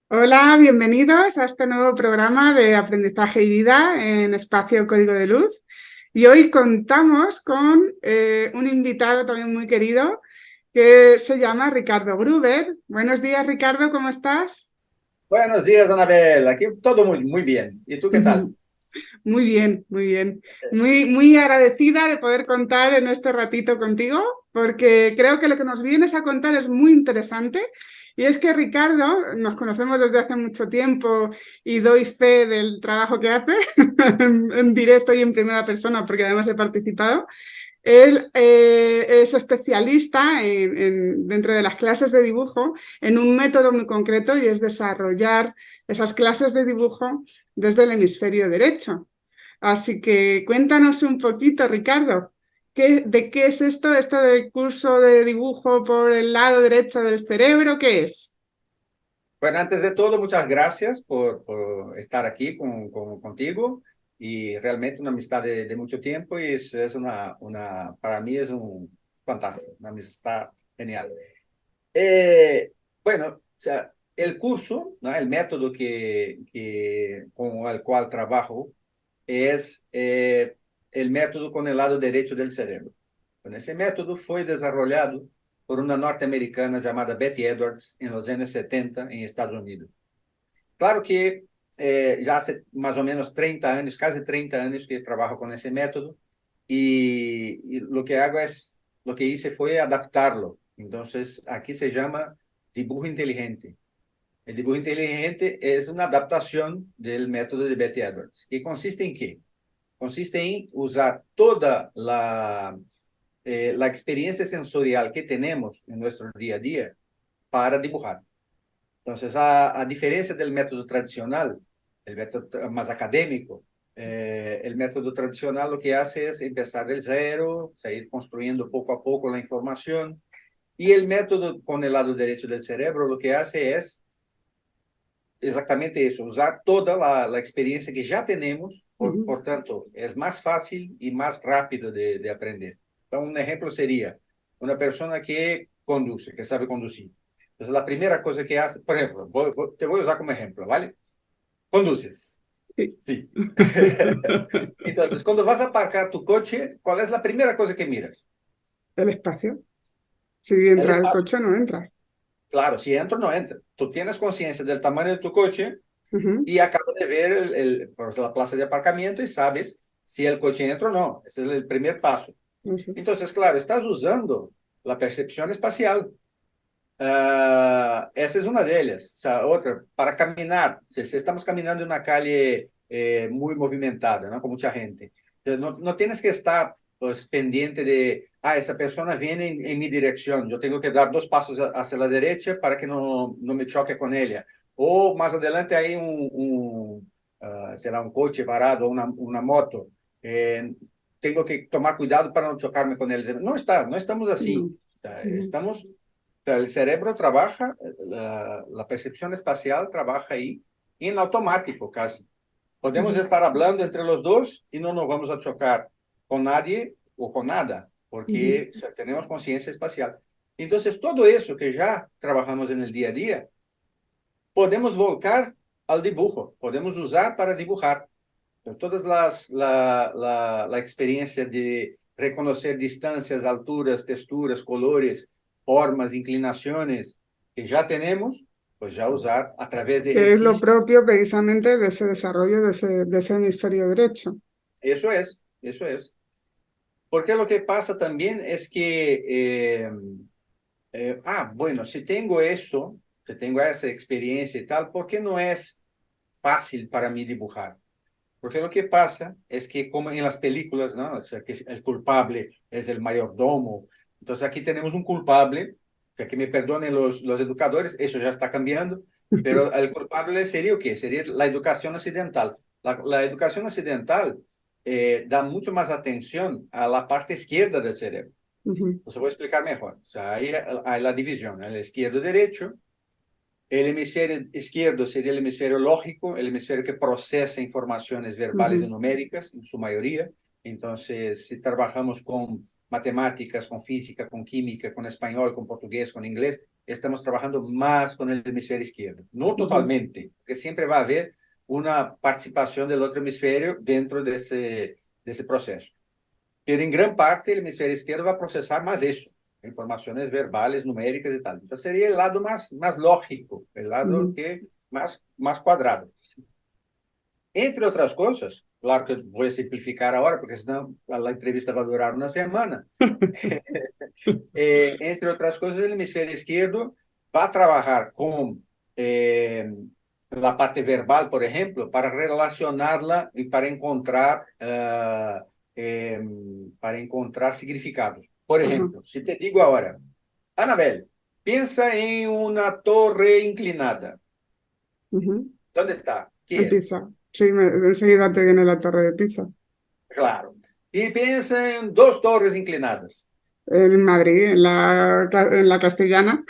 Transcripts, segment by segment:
Hola, bienvenidos a este nuevo programa de aprendizaje y vida en Espacio Código de Luz. Y hoy contamos con un invitado también muy querido que se llama Ricardo Gruber. Buenos días, Ricardo, ¿cómo estás? Buenos días, Anabel. Aquí todo muy bien. ¿Y tú qué tal? Muy bien, muy bien. Muy agradecida de poder contar en este ratito contigo, porque creo que lo que nos vienes a contar es muy interesante. Y es que Ricardo, nos conocemos desde hace mucho tiempo y doy fe del trabajo que hace en directo y en primera persona, porque además he participado. Él es especialista dentro de las clases de dibujo en un método muy concreto y es desarrollar esas clases de dibujo desde el hemisferio derecho. Así que cuéntanos un poquito, Ricardo, ¿de qué es esto del curso de dibujo por el lado derecho del cerebro? ¿Qué es? Bueno, antes de todo, muchas gracias por estar aquí contigo y realmente una amistad de mucho tiempo y es para mí es un fantástico, una amistad genial. Bueno, o sea, el curso, ¿no? El método con el cual trabajo es el método con el lado derecho del cerebro. Bueno, ese método fue desarrollado por una norteamericana llamada Betty Edwards en los años 70 en Estados Unidos. Claro que ya hace más o menos 30 años, casi 30 años que trabajo con ese método y lo que hice fue adaptarlo. Entonces, aquí se llama dibujo inteligente. El dibujo inteligente es una adaptación del método de Betty Edwards. ¿Y consiste en qué? Consiste en usar toda la experiencia sensorial que tenemos en nuestro día a día para dibujar. Entonces, a diferencia del método tradicional, el método más académico, el método tradicional lo que hace es empezar del cero, seguir construyendo poco a poco la información, y el método con el lado derecho del cerebro lo que hace es exactamente eso, usar toda la experiencia que ya tenemos, Ujú. por tanto, es más fácil y más rápido de aprender. Entonces, un ejemplo sería una persona que conduce, que sabe conducir. Entonces, la primera cosa que hace, por ejemplo, te voy a usar como ejemplo, ¿vale? Conduces, Sí. sí. Entonces, cuando vas a aparcar tu coche, ¿cuál es la primera cosa que miras? El espacio. Si El entra el espacio. coche, no entra. Claro, si entra o no entra. Tú tienes conciencia del tamaño de tu coche Ujú. y acabas de ver pues, la plaza de aparcamiento y sabes si el coche entra o no. Ese es el primer paso. No sé. Entonces, claro, estás usando la percepción espacial. Esa es una de ellas. O sea, otra, para caminar, si estamos caminando en una calle muy movimentada, ¿no? Con mucha gente, entonces, no tienes que estar pues, pendiente de, esa persona viene en mi dirección, yo tengo que dar dos pasos hacia la derecha para que no me choque con ella. O más adelante hay será un coche parado, una moto. Eh, Tengo que tomar cuidado para no chocarme con él. No estamos así. No. Ujú. Estamos sea, el cerebro trabaja, la percepción espacial trabaja ahí en automático casi. Podemos Ujú. estar hablando entre los dos y no nos vamos a chocar con nadie o con nada, Ujú. porque o sea, tenemos conciencia espacial. Entonces, todo eso que ya trabajamos en el día a día, podemos volcar al dibujo, podemos usar para dibujar. Todas la experiencia de reconocer distancias, alturas, texturas, colores, formas, inclinaciones que ya tenemos, pues ya usar a través de Que es lo ejercicios. propio precisamente de ese desarrollo de ese hemisferio derecho. Eso es. Porque lo que pasa también es que, bueno, si tengo eso, si tengo esa experiencia y tal, ¿por qué no es fácil para mí dibujar? Porque lo que pasa es que, como en las películas, ¿no? O sea, que el culpable es el mayordomo. Entonces, aquí tenemos un culpable, o sea, que me perdonen los educadores, eso ya está cambiando, pero el culpable sería o qué? Sería la educación occidental. La educación occidental da mucho más atención a la parte izquierda del cerebro. Ujú. Entonces, voy a explicar mejor. O sea, ahí hay la división, el izquierdo-derecho. El hemisferio izquierdo sería el hemisferio lógico, el hemisferio que procesa informaciones verbales y Ujú. numéricas, en su mayoría. Entonces, si trabajamos con matemáticas, con física, con química, con español, con portugués, con inglés, estamos trabajando más con el hemisferio izquierdo. No Ujú, totalmente, porque siempre va a haber una participación del otro hemisferio dentro de ese proceso. Pero en gran parte el hemisferio izquierdo va a procesar más eso, informaciones verbales, numéricas y tal. Entonces sería el lado más lógico, el lado ujú. que más cuadrado. Entre outras coisas, claro que vou simplificar agora, porque senão a entrevista vai durar uma semana. Entre outras coisas, o hemisfério esquerdo vai trabalhar com a parte verbal, por exemplo, para relacioná-la e para encontrar significados. Por Ajá, exemplo, se te digo agora, Anabel, pensa em uma torre inclinada. ujú. Onde está? Que En é? Pisa. Sí, enseguida te viene la torre de Pisa. Claro. E pensa em duas torres inclinadas. En Madrid, en la Castellana.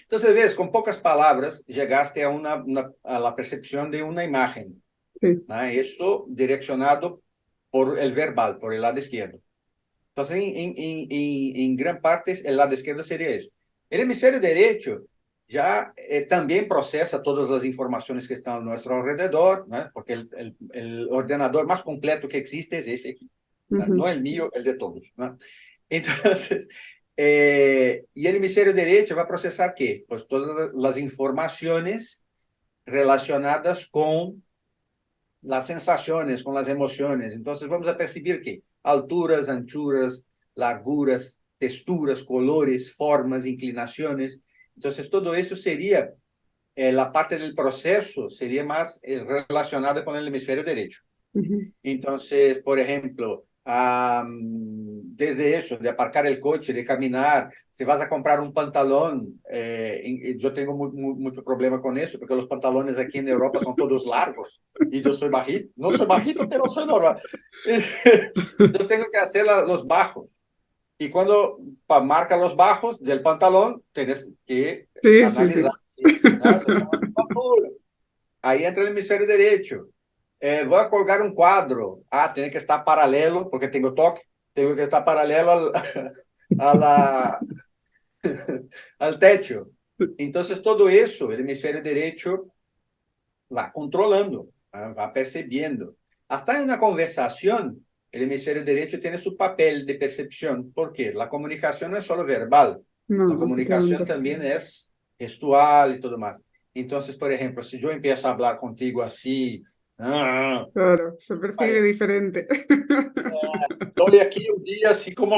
Entonces, ves, con pocas palabras llegaste a la percepción de una imagen, Sí. ¿no? Eso direccionado por el verbal, por el lado izquierdo. Entonces, en gran parte, el lado izquierdo sería eso. El hemisferio derecho ya también procesa todas las informaciones que están a nuestro alrededor, ¿no? Porque el ordenador más completo que existe es ese aquí, ¿no? No Ujú, el mío, el de todos, ¿no? Entonces, y el hemisferio derecho va a procesar ¿qué? Pues todas las informaciones relacionadas con las sensaciones, con las emociones. Entonces vamos a percibir que alturas, anchuras, larguras, texturas, colores, formas, inclinaciones. Entonces todo eso sería, la parte del proceso sería más relacionada con el hemisferio derecho. ujú. Entonces, por ejemplo, desde eso, de aparcar el coche, de caminar, si vas a comprar un pantalón, yo tengo mucho problema con eso, porque los pantalones aquí en Europa son todos largos y yo soy bajito, no soy bajito, pero soy normal. Entonces tengo que hacer los bajos. Y cuando marca los bajos del pantalón, tienes que Sí, sí, analizar. sí. ¿No? Ahí entra el hemisferio derecho. Voy a colgar un cuadro. Tiene que estar paralelo, porque tengo toque. Tengo que estar paralelo a la, al techo. Entonces, todo eso, el hemisferio derecho va controlando, va percibiendo. Hasta en una conversación, el hemisferio derecho tiene su papel de percepción. ¿Por qué? La comunicación no es solo verbal. La No, comunicación efectivamente. también es gestual y todo más. Entonces, por ejemplo, si yo empiezo a hablar contigo así, Claro, se percibe parece, diferente. estoy aquí un día así como,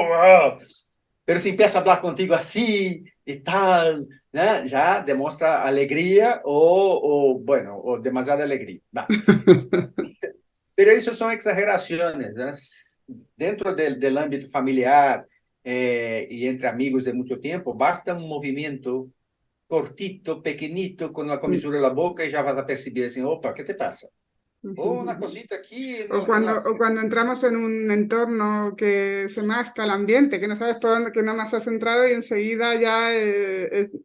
pero si empiezo a hablar contigo así y tal, ¿no? Ya demuestra alegría bueno, o demasiada alegría. Va. Pero eso son exageraciones, ¿no? Dentro del ámbito familiar y entre amigos de mucho tiempo, basta un movimiento cortito, pequeñito, con la comisura de la boca y ya vas a percibir así, opa, ¿qué te pasa? O una cosita aquí O cuando entramos en un entorno que se masca el ambiente, que no sabes por dónde, que no más has entrado y enseguida ya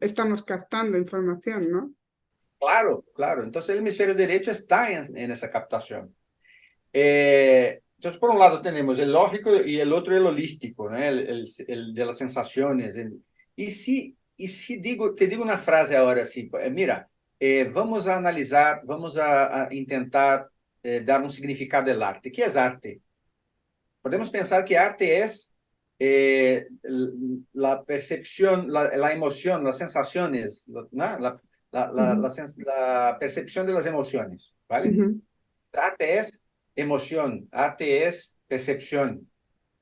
estamos captando información, ¿no? Claro, claro. Entonces el hemisferio derecho está en esa captación. Entonces, por un lado tenemos el lógico y el otro el holístico, ¿no? El de las sensaciones. Y si te digo una frase ahora así, mira, vamos a analizar, vamos a intentar dar un significado del arte. ¿Qué es arte? Podemos pensar que arte es la percepción, la emoción, las sensaciones, ¿no? Ujú, La percepción de las emociones, ¿vale? ujú, Arte es emoción, arte es percepción,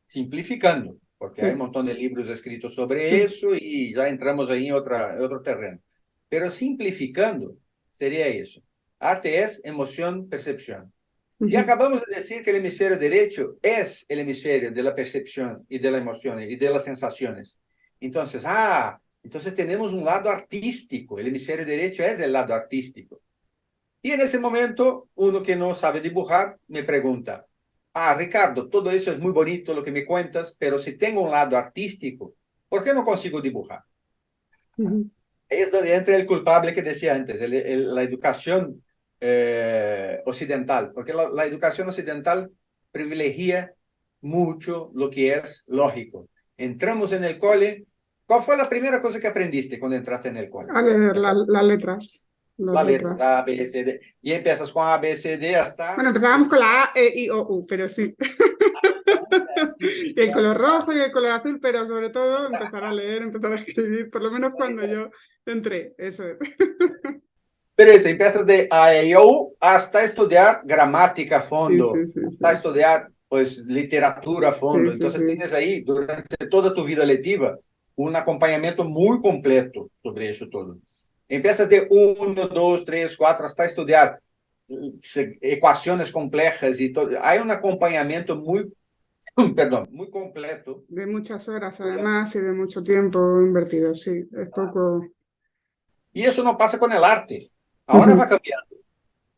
simplificando, porque hay un sí, montón de libros escritos sobre sí, eso y ya entramos ahí en otro terreno. Pero simplificando, sería eso. Arte es emoción, percepción. Y ujú, acabamos de decir que el hemisferio derecho es el hemisferio de la percepción y de la emoción y de las sensaciones. Entonces, entonces tenemos un lado artístico. El hemisferio derecho es el lado artístico. Y en ese momento, uno que no sabe dibujar me pregunta, Ricardo, todo eso es muy bonito lo que me cuentas, pero si tengo un lado artístico, ¿por qué no consigo dibujar? ujú, Ahí es donde entra el culpable que decía antes, la educación occidental, porque la educación occidental privilegia mucho lo que es lógico. Entramos en el cole. ¿Cuál fue la primera cosa que aprendiste cuando entraste en el cole? A leer las letras. Las La letra letras. A, B, C, D. Y empiezas con A, B, C, D hasta... Bueno, empezábamos con la A, E, I, O, U, pero sí. Y el color rojo y el color azul, pero sobre todo empezar a leer, empezar a escribir, por lo menos cuando yo entré, eso es. Pero eso, empiezas de A, E, I, O, U hasta estudiar gramática a Sí, sí, fondo, sí, hasta sí, estudiar pues literatura a sí, fondo. sí, Entonces sí. tienes ahí durante toda tu vida lectiva un acompañamiento muy completo sobre eso todo. Empiezas de uno, dos, tres, cuatro, hasta estudiar ecuaciones complejas y todo. Hay un acompañamiento muy, perdón, muy completo. De muchas horas además y de mucho tiempo invertido, sí, es poco. Y eso no pasa con el arte. Ahora va Ujú. cambiando,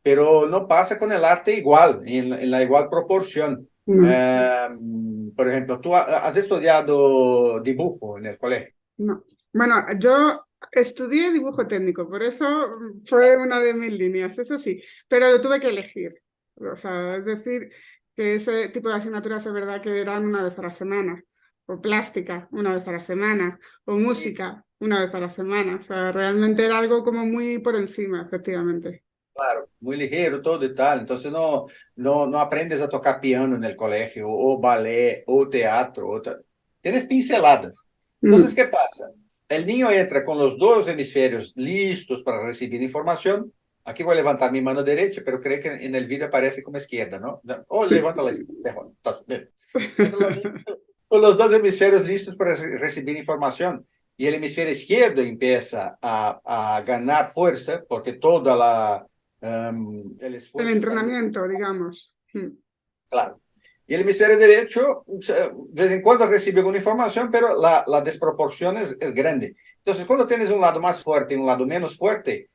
pero no pasa con el arte igual, en la igual proporción. No, Por ejemplo, tú has estudiado dibujo en el colegio. no. Bueno, yo estudié dibujo técnico, por eso fue una de mis líneas, eso sí, pero lo tuve que elegir. O sea, es decir, que ese tipo de asignaturas es verdad que eran una vez a la semana, o plástica una vez a la semana, o Sí, música una vez a la semana. O sea, realmente era algo como muy por encima, efectivamente. claro, muy ligero todo y tal. Entonces no aprendes a tocar piano en el colegio, o ballet, o teatro. Tienes pinceladas. Entonces, Mm. ¿qué pasa? El niño entra con los dos hemisferios listos para recibir información. Aquí voy a levantar mi mano derecha, pero creo que en el vídeo aparece como izquierda, ¿no? O levanta la izquierda. Mejor. Entonces, bien. Entonces, con los dos hemisferios listos para recibir información. Y el hemisferio izquierdo empieza a ganar fuerza porque toda el El esfuerzo está ahí, entrenamiento, digamos. Mm. claro. Y el hemisferio derecho, de vez en cuando recibe alguna información, pero la desproporción es grande. Entonces, cuando tienes un lado más fuerte y un lado menos fuerte,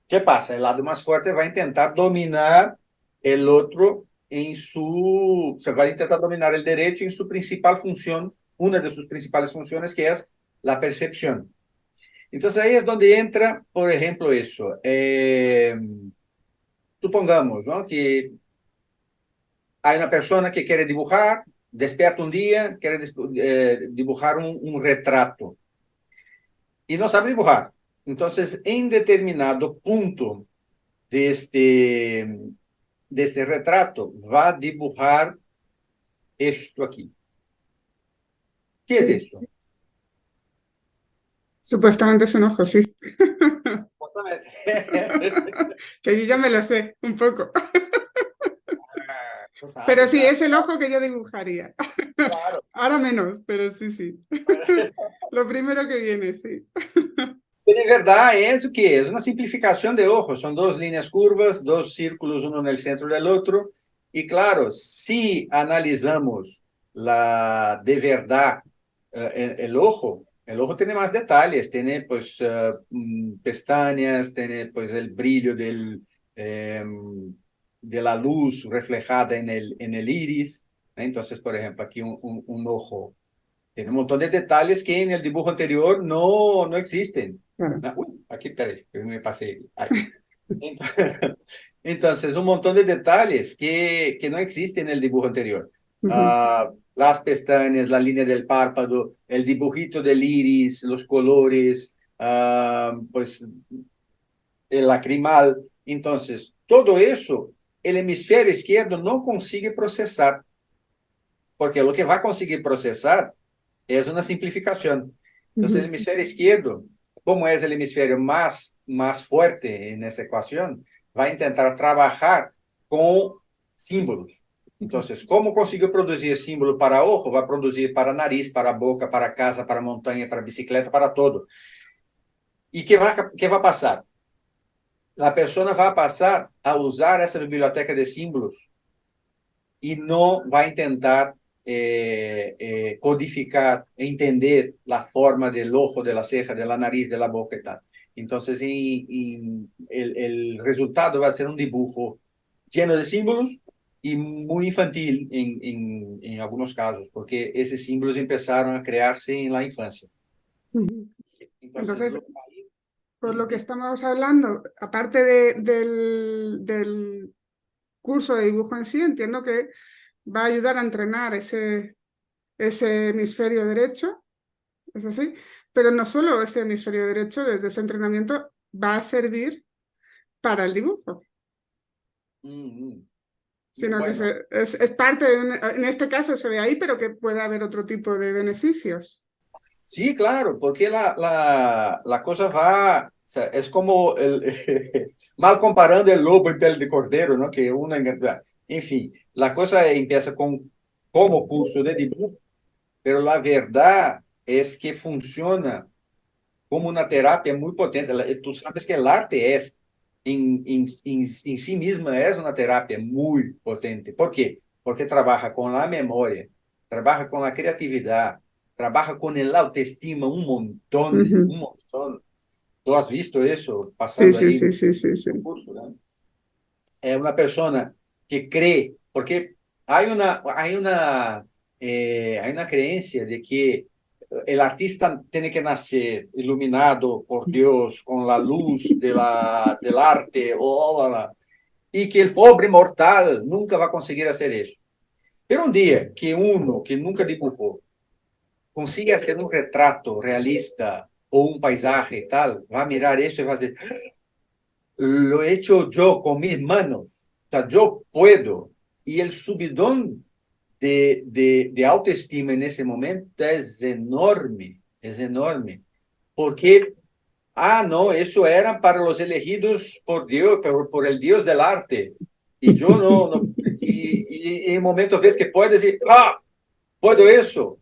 ¿qué pasa? El lado más fuerte va a intentar dominar el otro se va a intentar dominar el derecho en su principal función, una de sus principales funciones, que es la percepción. Entonces ahí es donde entra, por ejemplo, eso. Supongamos, ¿no? Que hay una persona que quiere dibujar, despierta un día, quiere dibujar un retrato y no sabe dibujar. Entonces, en determinado punto de este retrato, va a dibujar esto aquí. ¿Qué es Sí. esto? Supuestamente es un ojo, sí. Justamente. Que yo ya me lo sé, un poco. Tú Pero sabes, sí, ¿sabes? es el ojo que yo dibujaría. Claro. Ahora menos, pero sí, sí. Lo primero que viene, sí. De verdad, es o que es una simplificación de ojos. Son dos líneas curvas, dos círculos, uno en el centro del otro. Y claro, si analizamos de verdad el ojo tiene más detalles, tiene pues pestañas, tiene pues el brillo eh, de la luz reflejada en el iris. Entonces, por ejemplo, aquí un ojo tiene un montón de detalles que en el dibujo anterior no existen. Claro. Uy, aquí, espera, que me pasé. Ahí. Entonces, entonces, un montón de detalles que no existen en el dibujo anterior. Ujú. Las pestañas, la línea del párpado, el dibujito del iris, los colores, pues el lacrimal. Entonces, todo eso, el hemisferio izquierdo no consigue procesar, porque lo que va a conseguir procesar es una simplificación. Entonces, el Ujú. hemisferio izquierdo, como es el hemisferio más fuerte en esa ecuación, va a intentar trabajar con símbolos. Entonces, ¿cómo consigo producir símbolo para ojo? Va a producir para nariz, para boca, para casa, para montanha, para bicicleta, para todo. ¿Y qué va a pasar? La persona va a pasar a usar esa biblioteca de símbolos y no va a intentar codificar, entender la forma del ojo, de la ceja, de la nariz, de la boca y tal. Entonces, el resultado va a ser un dibujo lleno de símbolos y muy infantil en algunos casos, porque esos símbolos empezaron a crearse en la infancia. Ujú. Entonces, Entonces, por lo que estamos hablando, aparte del curso de dibujo en sí, entiendo que va a ayudar a entrenar ese hemisferio derecho, es así, pero no solo ese hemisferio derecho, desde ese entrenamiento va a servir para el dibujo, Mm, sino que bueno, es parte, en este caso se ve ahí, pero que puede haber otro tipo de beneficios. sí, claro, porque la cosa va, o sea, es como mal comparando el lobo y pele de cordero, ¿no? Que una, en fin, la cosa empieza con como curso de dibujo, pero la verdad es que funciona como una terapia muy potente. Tú sabes que el arte es, en sí misma, es una terapia muy potente. ¿Por qué? Porque trabaja con la memoria, trabaja con la creatividad, trabaja con el autoestima un montón, Ujú. un montón. Tú has visto eso Sí, pasando sí, ahí sí, en sí, sí, sí. el curso, ¿no? Es una persona que cree, porque hay una creencia de que el artista tiene que nacer iluminado por Dios con la luz del arte, y que el pobre mortal nunca va a conseguir hacer eso. Pero un día que uno que nunca dibujó consiga hacer un retrato realista o un paisaje y tal, va a mirar eso y va a decir, lo he hecho yo con mis manos, o sea, yo puedo. Y el subidón de autoestima en ese momento es enorme, porque, no, eso era para los elegidos por Dios, por el Dios del arte, y yo no, no y en momento ves que puedes decir, puedo eso,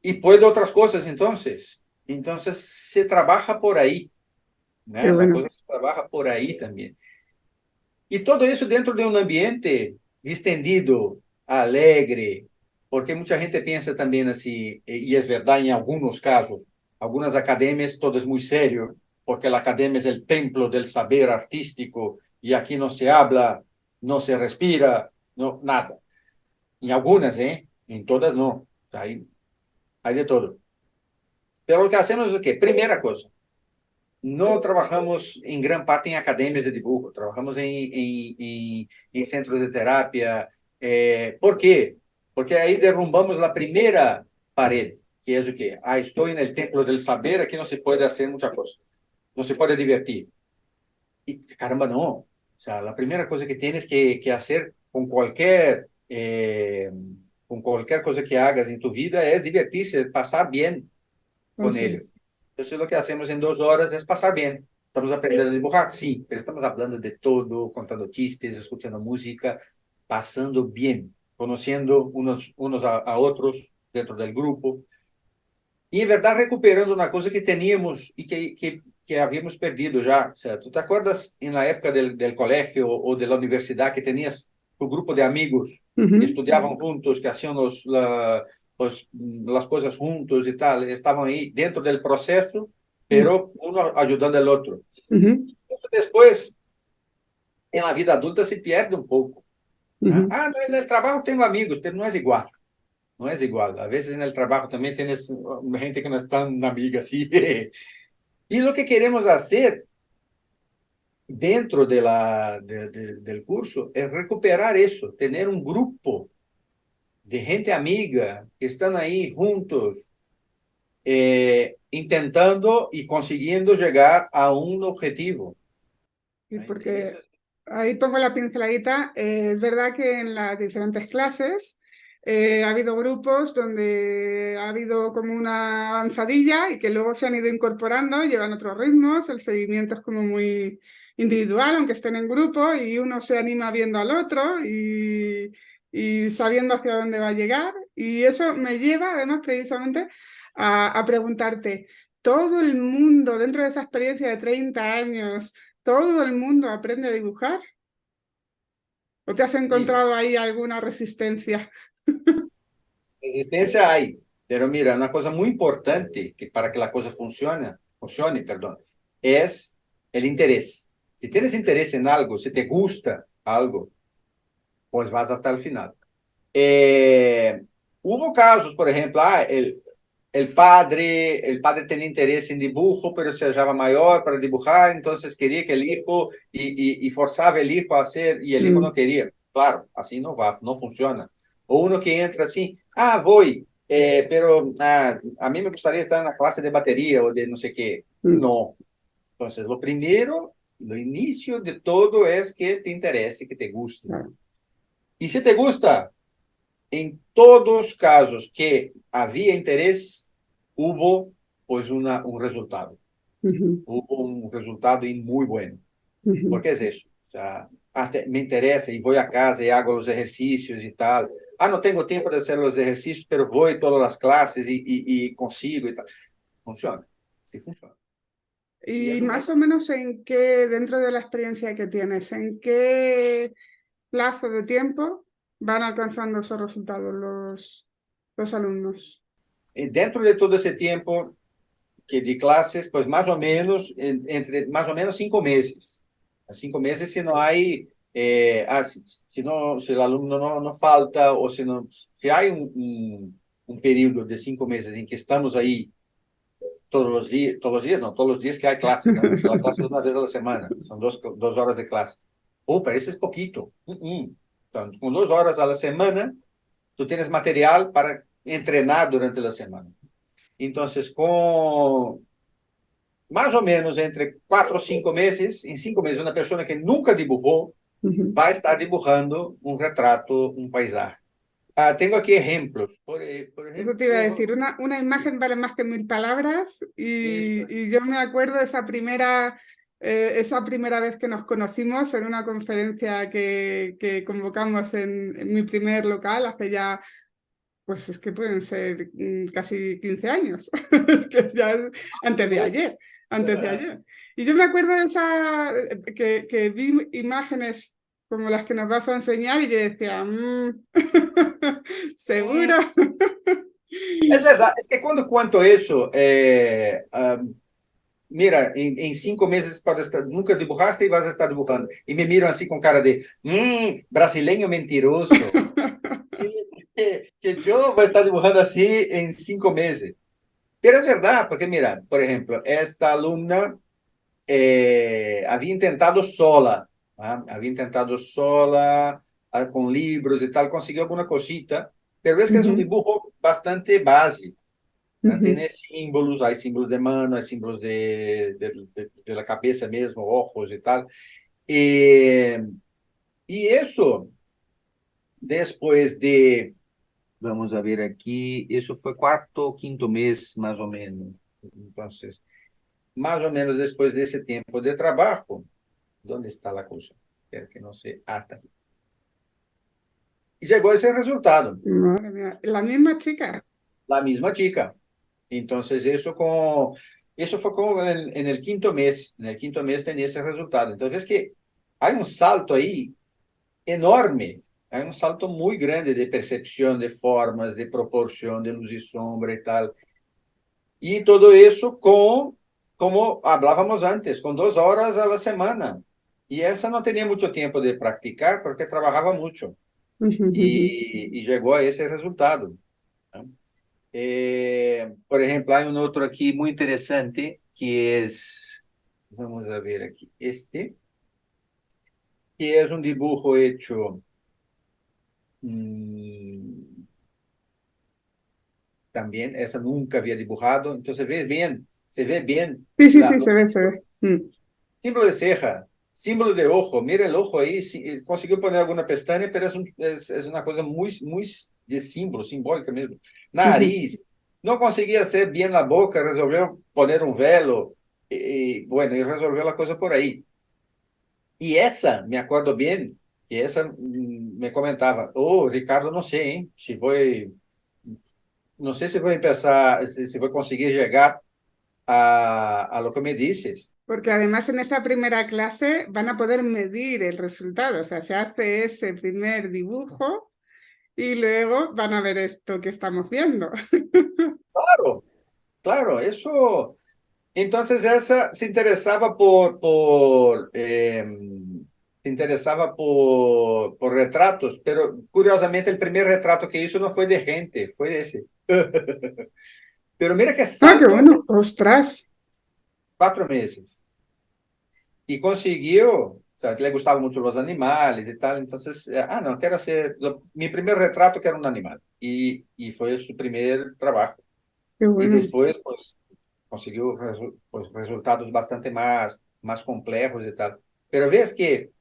y puedo otras cosas, entonces se trabaja por ahí, Qué ¿no? La bueno. cosa se trabaja por ahí también. Y todo eso dentro de un ambiente distendido, alegre, porque mucha gente piensa también así, y es verdad en algunos casos, algunas academias todo es muy serio, porque la academia es el templo del saber artístico y aquí no se habla, no se respira, no, nada. En algunas, ¿eh? En todas no. Hay de todo. Pero lo que hacemos es que, primera cosa, no trabajamos en gran parte en academias de dibujo, trabajamos en centros de terapia. ¿Por qué? Porque ahí derrumbamos la primera pared, que es o quê? Estoy en el templo del saber, aquí no se puede hacer mucha cosa, no se puede divertir. Y caramba, no. O sea, la primera cosa que tienes que hacer con cualquier cosa que hagas en tu vida es divertirse, pasar bien con Así ello. es. Entonces, lo que hacemos en 2 horas es pasar bien. ¿Estamos aprendiendo a dibujar? Sí, pero estamos hablando de todo, contando chistes, escuchando música, pasando bien, conociendo unos a otros dentro del grupo. Y, en verdad, recuperando una cosa que teníamos y que habíamos perdido ya. O sea, ¿tú te acuerdas en la época del colegio o de la universidad que tenías tu grupo de amigos que Ujú, estudiaban juntos, que hacían las cosas juntos y tal? Estaban ahí dentro del proceso, ujú, pero uno ayudando al otro. ujú, Después, en la vida adulta se pierde un poco, ¿no? ujú. No, en el trabajo tengo amigos, pero no es igual. No es igual. A veces en el trabajo también tienes gente que no es tan amiga así. Y lo que queremos hacer dentro del curso es recuperar eso, tener un grupo de gente amiga que están ahí juntos, intentando y consiguiendo llegar a un objetivo. Y Y eso porque es... ahí pongo la pinceladita, es verdad que en las diferentes clases ha habido grupos donde ha habido como una avanzadilla y que luego se han ido incorporando, llevan otros ritmos, el seguimiento es como muy individual, aunque estén en grupo, y uno se anima viendo al otro y sabiendo hacia dónde va a llegar. Y eso me lleva además precisamente a preguntarte, ¿todo el mundo dentro de esa experiencia de 30 años, todo el mundo aprende a dibujar? ¿O te has Sí, encontrado ahí alguna resistencia? resistencia hay, pero mira, una cosa muy importante que para que la cosa funcione, perdón, es el interés. Si tienes interés en algo, si te gusta algo, pues vas hasta el final. Eh, Hubo casos, por ejemplo, el padre tenía interés en dibujo, pero se hallaba mayor para dibujar, entonces quería que el hijo, y forzaba el hijo a hacer, y el hijo no Mm, quería. Claro, así no va, no funciona. O uno que entra así, voy, pero a mí me gustaría estar en la clase de batería o de no sé qué. Mm, No. Entonces, lo primero, lo inicio de todo es que te interese, que te guste. claro. Y si te gusta, en todos los casos que había interés, hubo pues un resultado. Ujú, Hubo un resultado y muy bueno. ujú. Porque es eso. O sea, me interesa y voy a casa y hago los ejercicios y tal. No tengo tiempo de hacer los ejercicios, pero voy a todas las clases y consigo y tal. Funciona. Sí, funciona. Y es Y un más o método. menos en qué, dentro de la experiencia que tienes, ¿en qué plazo de tiempo van alcanzando esos resultados los alumnos? Dentro de todo ese tiempo que de clases, pues más o menos, entre más o menos 5 meses. 5 meses si no hay, si, no, si el alumno no falta o si, no, si hay un periodo de 5 meses en que estamos ahí todos los días, no, todos los días que hay clases, ¿no? Porque la clase es una vez a la semana, son 2 horas de clase. Pero eso es poquito. Entonces, con 2 horas a la semana, tú tienes material para entrenar durante la semana. Entonces, con más ou menos entre 4 ou 5 meses, em 5 meses, uma pessoa que nunca dibujou Ujú. vai estar dibujando um retrato, um paisagem. Tenho aqui exemplos. Por Eso te iba a exemplo, decir, una imagen vale más que mil palabras isso. y yo me acuerdo de esa primera vez que nos conocimos en una conferencia que convocamos en mi primer local hace ya, pues es que pueden ser casi 15 años, que ya es antes de ayer, antes de ayer. Y yo me acuerdo de que vi imágenes como las que nos vas a enseñar y yo decía, seguro. É verdade, é que quando conto isso, mira, em 5 meses pode estar, nunca dibujaste e vas estar dibujando. E me miram assim com cara de, brasileiro mentiroso. Que eu vou estar dibujando assim em 5 meses. Pero es verdad, porque mira, por ejemplo, esta alumna había intentado sola, había intentado sola, con libros y tal, consiguió alguna cosita, pero es que es un Ujú, dibujo bastante básico. ujú, Tiene símbolos, hay símbolos de mano, hay símbolos de la cabeza mesmo, ojos y tal. Y, y eso, después de, vamos a ver aquí, eso fue cuarto o quinto mes, más o menos. Entonces, más o menos después de ese tiempo de trabajo, ¿dónde está la cosa? Espero que no se ata. Y llegó ese resultado, madre mía, la misma chica. la misma chica. Entonces, eso fue como en el quinto mes. En el quinto mes tenía ese resultado. Entonces, es que hay un salto ahí enorme. Hay un salto muy grande de percepción de formas, de proporción, de luz y sombra y tal. Y todo eso como hablábamos antes, con 2 horas a la semana. Y esa no tenía mucho tiempo de practicar porque trabajaba mucho. Ujú, ujú. Y llegó a ese resultado, ¿no? Por ejemplo, hay un otro aquí muy interesante que es, vamos a ver aquí, que es un dibujo hecho mm, también, esa nunca había dibujado, entonces se ve bien Sí, sí, sí, los se ve, se ve. símbolo de ceja, símbolo de ojo, mira el ojo ahí, consiguió poner alguna pestaña, pero es una cosa muy de símbolo, simbólica mesmo. Ujú. Nariz, no conseguía hacer bien la boca, resolvió poner un velo, bueno, y resolvió la cosa por ahí. Y esa, me acuerdo bien, que esa me comentaba, Ricardo, no sé, si voy, no sé si voy a empezar, si voy a conseguir llegar a lo que me dices. Porque además en esa primera clase van a poder medir el resultado, o sea, se hace ese primer dibujo y luego van a ver esto que estamos viendo. Claro, claro, eso. Entonces esa se interesaba se interesaba por retratos, pero curiosamente el primer retrato que hizo no fue de gente, fue ese. Pero mira qué Ah, qué salto bueno, ostras. 4 meses. Y consiguió, o sea, le gustaban mucho los animales y tal, entonces, no, quiero hacer, mi primer retrato que era un animal, y fue su primer trabajo. Qué Y bueno. después, pues, consiguió pues, resultados bastante más complejos y tal. Pero ves que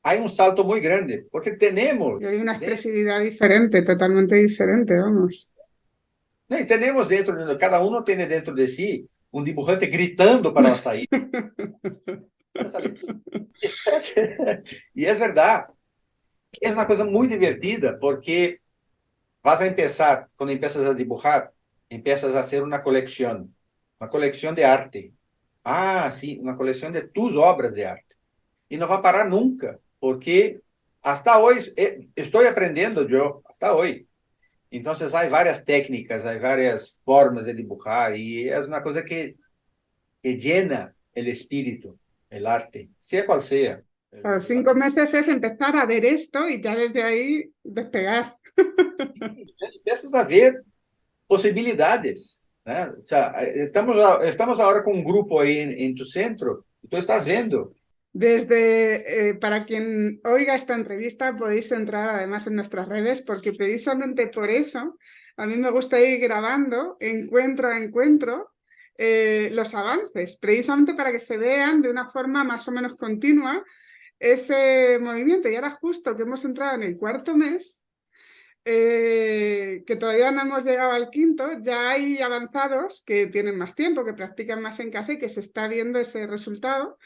hay un salto muy grande, porque Y hay una dentro, expresividad diferente, totalmente diferente, vamos. ¿no? Y tenemos cada uno tiene dentro de sí un dibujante gritando para salir. Para salir. Y es verdad, es una cosa muy divertida, porque vas a empezar, cuando empiezas a dibujar, empiezas a hacer una colección de arte. Ah, sí, una colección de tus obras de arte. Y no va a parar nunca, porque hasta hoy estoy aprendiendo yo, hasta hoy. Entonces hay varias técnicas, hay varias formas de dibujar y es una cosa que llena el espíritu, el arte, sea cual sea. A los El arte. 5 meses es empezar a ver esto y ya desde ahí despegar. Empiezas a ver posibilidades, né? O sea, estamos ahora con un grupo ahí en tu centro y tú estás viendo. Para quien oiga esta entrevista, podéis entrar además en nuestras redes, porque precisamente por eso a mí me gusta ir grabando encuentro a encuentro los avances, precisamente para que se vean de una forma más o menos continua ese movimiento. Y ahora justo que hemos entrado en el cuarto mes, que todavía no hemos llegado al quinto, ya hay avanzados que tienen más tiempo, que practican más en casa y que se está viendo ese resultado.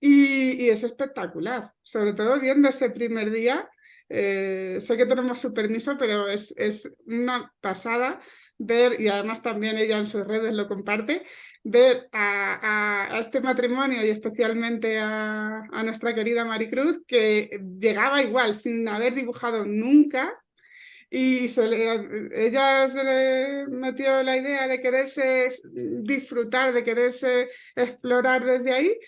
Y es espectacular, sobre todo viendo ese primer día. Sé que tenemos su permiso, pero es una pasada ver, y además también ella en sus redes lo comparte, ver a este matrimonio y especialmente a nuestra querida Maricruz, que llegaba igual, sin haber dibujado nunca, y ella se le metió la idea de quererse disfrutar, de quererse explorar desde ahí,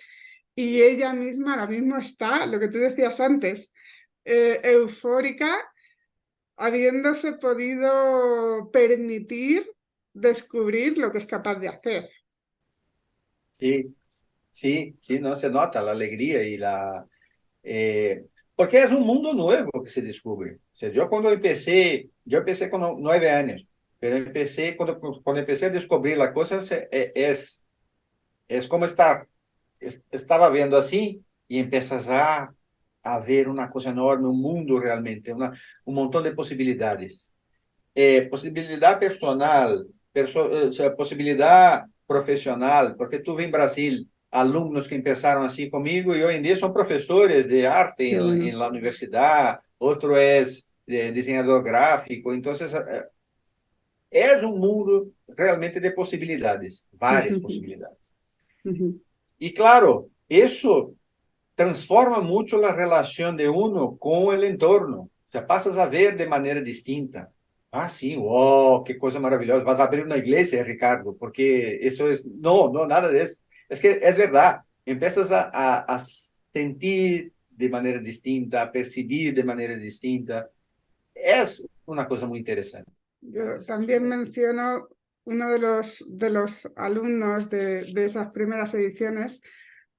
y ella misma ahora mismo está, lo que tú decías antes, eufórica, habiéndose podido permitir descubrir lo que es capaz de hacer. Sí, sí, sí, no se nota la alegría y porque es un mundo nuevo que se descubre. O sea, yo empecé con 9 años, pero cuando empecé a descubrir la cosa, es como estaba viendo así y empiezas a ver una cosa enorme, un mundo realmente, un montón de posibilidades. Posibilidad personal, o sea, posibilidad profesional, porque tuve en Brasil alumnos que empezaron así conmigo y hoy en día son profesores de arte Qué bueno. en la universidad, otro es diseñador gráfico, entonces es un mundo realmente de posibilidades, varias posibilidades. Y claro, eso transforma mucho la relación de uno con el entorno. O sea, pasas a ver de manera distinta. Ah, sí, wow, qué cosa maravillosa. Vas a abrir una iglesia, Ricardo, porque eso es, no, no, nada de eso. Es que es verdad, empiezas a sentir de manera distinta, a percibir de manera distinta. Es una cosa muy interesante. Yo Es también muy- menciono uno de los alumnos de esas primeras ediciones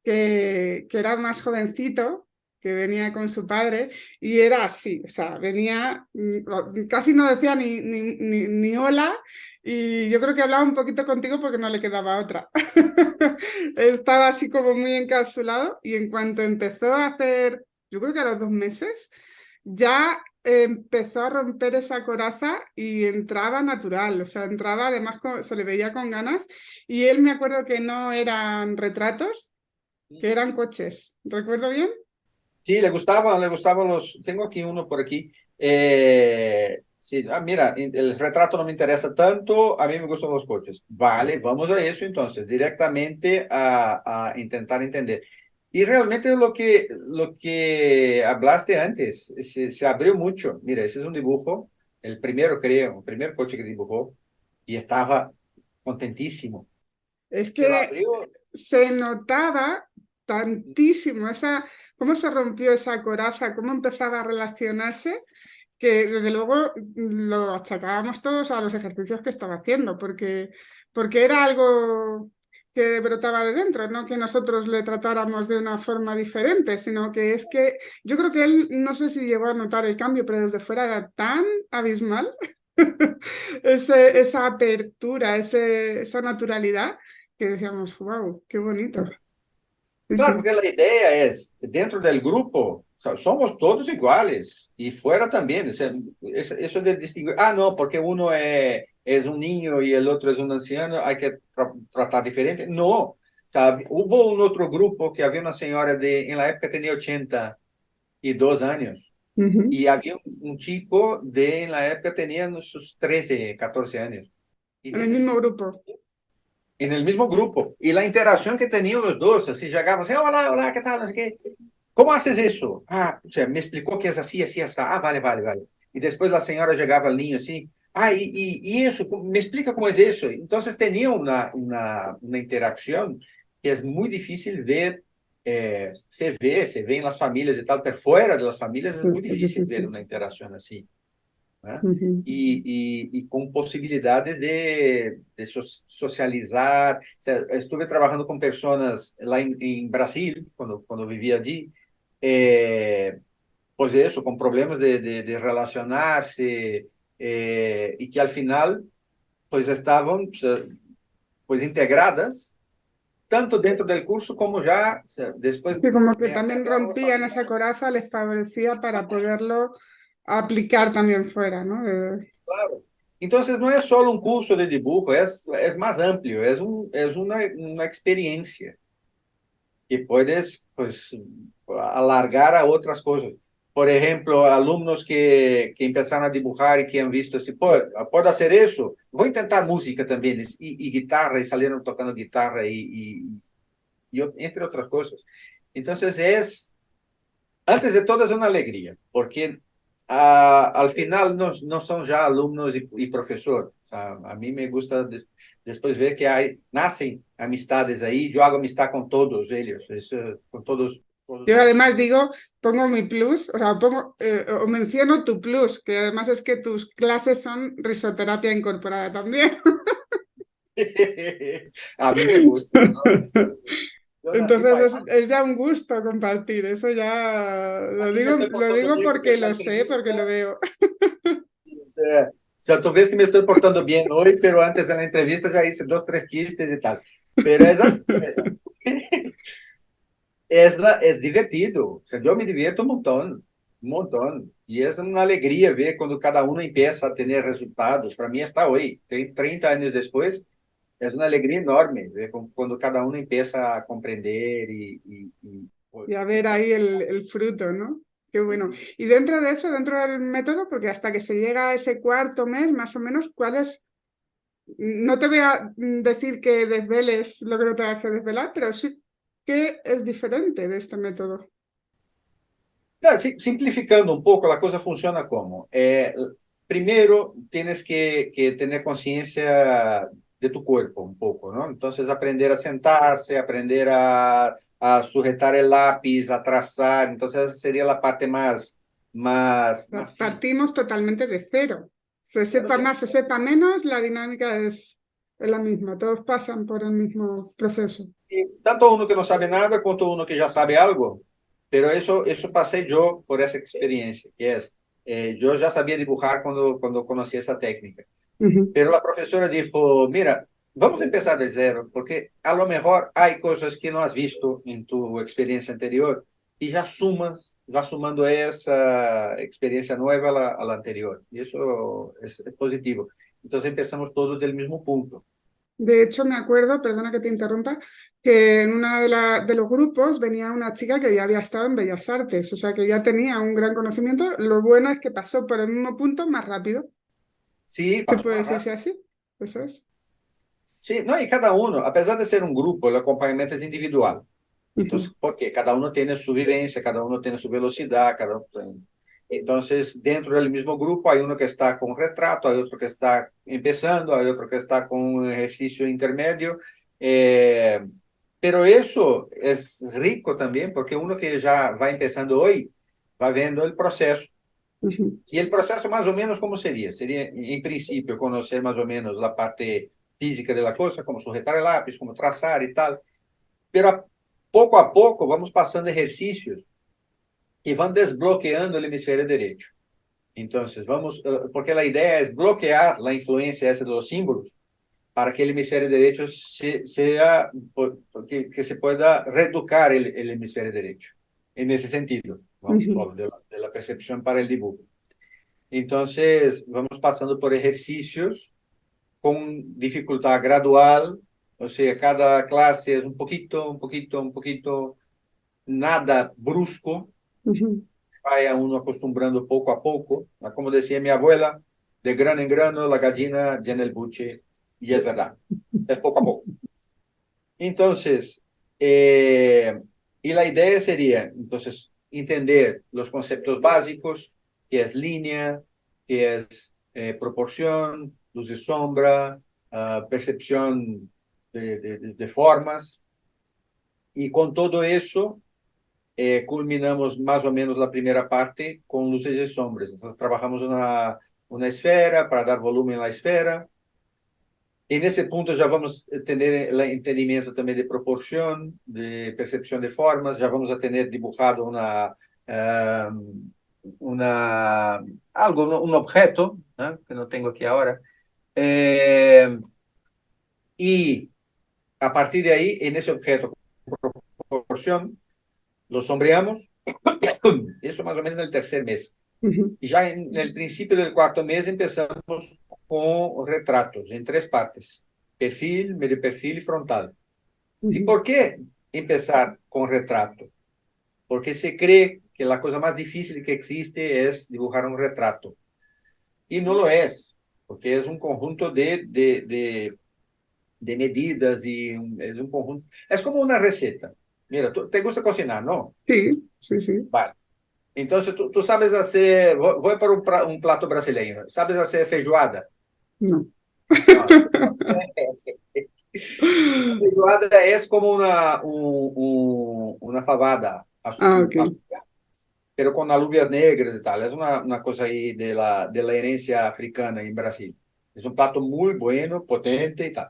que era más jovencito, que venía con su padre, y era así, o sea, venía, casi no decía ni hola, y yo creo que hablaba un poquito contigo porque no le quedaba otra. Estaba así como muy encapsulado, y en cuanto empezó a hacer, yo creo que a los 2 meses, ya empezó a romper esa coraza y entraba natural, o sea, entraba además, se le veía con ganas, y él me acuerdo que no eran retratos, que eran coches. ¿Recuerdo bien? Sí, le gustaban los. Tengo aquí uno por aquí. Sí, mira, el retrato no me interesa tanto, a mí me gustan los coches. Vale, vamos a eso entonces, directamente a intentar entender. Y realmente lo que hablaste antes se abrió mucho. Mira, ese es un dibujo, el primero creo, el primer coche que dibujó, y estaba contentísimo. Es Que lo que abrió. se notaba tantísimo cómo se rompió esa coraza, cómo empezaba a relacionarse, que desde luego lo achacábamos todos a los ejercicios que estaba haciendo, porque era algo que brotaba de dentro, no que nosotros le tratáramos de una forma diferente, sino que es que yo creo que él, no sé si llegó a notar el cambio, pero desde fuera era tan abismal esa apertura, esa naturalidad, que decíamos, wow, qué bonito. Sí, Claro, sí. porque la idea es, dentro del grupo, somos todos iguales y fuera también. O sea, eso de distinguir, no, porque uno es un niño y el otro es un anciano, hay que tratar diferente. No, sabe? Hubo un otro grupo que había una señora en la época tenía 82 años Ujú. y había un chico en la época tenía sus 13, 14 años. Y En el mismo necesitaba grupo. en el mismo grupo. Y la interacción que tenían los dos, así llegaban así, hola, hola, ¿qué tal? No sé qué. ¿Cómo haces eso? O sea, me explicó que es así, así, así. Vale, vale, vale. Y después la señora llegaba al niño así, y eso, me explica cómo es eso. Entonces tenía una interacción que es muy difícil ver, se ve en las familias y tal, pero fuera de las familias es Sí, muy es difícil ver difícil. una interacción así. ¿Eh? Ujú. Y con posibilidades de socializar. O sea, estuve trabajando con personas lá em Brasil, quando vivia allí, pues eso, con problemas de relacionarse, y que al final pues estaban pues integradas, tanto dentro del curso como ya, o sea, después Sí, como que me también agregaron las rompían familias. esa coraza, les favorecía para poderlo aplicar también fuera, ¿no? Claro. Entonces, no es solo un curso de dibujo, es más amplio, es una experiencia que puedes pues, alargar a otras cosas. Por ejemplo, alumnos que empezaron a dibujar y que han visto así, puedo hacer eso, voy a intentar música también, y guitarra, y salieron tocando guitarra, entre otras cosas. Entonces, antes de todo es una alegría, porque al final no son ya alumnos y profesor. A mí me gusta después ver que nacen amistades ahí. Yo hago amistad con todos ellos, con todos Yo además los... digo, pongo mi plus, o sea, pongo, o menciono tu plus, que además es que tus clases son risoterapia incorporada también. A mí me gusta, ¿no? Yo nací Entonces para... es ya un gusto compartir, eso ya Aquí me estoy lo portando digo bien porque porque es la lo sé, porque entrevista. lo veo. O sea, tú ves que me estoy portando bien hoy, pero antes de la entrevista ya hice dos, tres chistes y tal. Pero es así. Es divertido. O sea, yo me divierto un montón, un montón. Y es una alegría ver cuando cada uno empieza a tener resultados. Para mí está hoy, 30 años después, es una alegría enorme ver cuando cada uno empieza a comprender Y a ver empieza ahí el fruto, ¿no? Qué sí, bueno. sí. Y dentro de eso, dentro del método, porque hasta que se llega a ese cuarto mes, más o menos, ¿cuál es? No te voy a decir que desveles lo que no tengas que desvelar, pero sí que es diferente de este método. No, simplificando un poco, la cosa funciona como, primero tienes que tener conciencia de tu cuerpo un poco, ¿no? Entonces aprender a sentarse, aprender a sujetar el lápiz, a trazar, entonces esa sería la parte más física. Partimos totalmente de cero. Se Pero sepa sí, más, se sepa menos, la dinámica es la misma. Todos pasan por el mismo proceso. tanto uno que no sabe nada como uno que ya sabe algo, pero eso pasé yo por esa experiencia, que es, yo ya sabía dibujar cuando conocí esa técnica. Ujú. Pero la profesora dijo, mira, vamos a empezar de cero, porque a lo mejor hay cosas que no has visto en tu experiencia anterior y ya sumas, va sumando esa experiencia nueva a la anterior. Y eso es positivo. Entonces empezamos todos del mismo punto. De hecho, me acuerdo, perdona que te interrumpa, que en uno de los grupos venía una chica que ya había estado en Bellas Artes, o sea que ya tenía un gran conocimiento. Lo bueno es que pasó por el mismo punto más rápido. Sí, ¿Se pasó puede más decirse rápido. así? Eso es. Sí, no, y cada uno, apesar de ser un grupo, el acompañamiento es individual. Entonces, Ujú. porque cada uno tiene su vivencia, cada uno tiene su velocidad, cada uno entonces, dentro del mismo grupo hay uno que está con retrato, hay otro que está empezando, hay otro que está con un ejercicio intermedio. eh, pero eso es rico también, porque uno que ya va empezando hoy va viendo el proceso. Ujú. Y el proceso más o menos, ¿cómo sería? Sería, en principio, conocer más o menos la parte. física de la cosa, como sujetar el lápiz, como trazar y tal. Pero a poco vamos pasando ejercicios que van desbloqueando el hemisferio derecho. Entonces, vamos, porque la idea es bloquear la influencia esa de los símbolos para que el hemisferio derecho sea, que se pueda reeducar el hemisferio derecho. En ese sentido, vamos, Ujú, de la percepción para el dibujo. Entonces, vamos pasando por ejercicios con dificultad gradual, o sea, cada clase es un poquito, un poquito, un poquito, nada brusco, ujú. vaya uno acostumbrando poco a poco. Como decía mi abuela, de grano en grano la gallina llena el buche, y es verdad, es poco a poco. Entonces, y la idea sería, entonces, entender los conceptos básicos, que es línea, que es proporción, luz y sombra, percepción de formas, y con todo eso culminamos más o menos la primera parte con luces y sombras. Entonces, trabajamos una esfera para dar volumen a la esfera. En ese punto ya vamos a tener el entendimiento también de proporción, de percepción de formas, ya vamos a tener dibujado algo, un objeto, ¿no? Que no tengo aquí ahora. Y a partir de ahí, en ese objeto, proporción, lo sombreamos, eso más o menos en el tercer mes. Ujú, Y ya en el principio del cuarto mes empezamos con retratos en tres partes: perfil, medio perfil y frontal. ¿Y ujú. por qué empezar con retrato? Porque se cree que la cosa más difícil que existe es dibujar un retrato. Y no lo es, porque es un conjunto de medidas y es un conjunto. Es como una receta. Mira, tú, te gusta cocinar, ¿no? Sí, sí, sí. Vale. Entonces, tú sabes hacer, voy para un plato brasileño, ¿sabes hacer feijoada? No. No. Feijoada es como una fabada, Ah, ok. pero con alubias negras y tal. Es una cosa ahí de la herencia africana en Brasil. Es un plato muy bueno, potente y tal.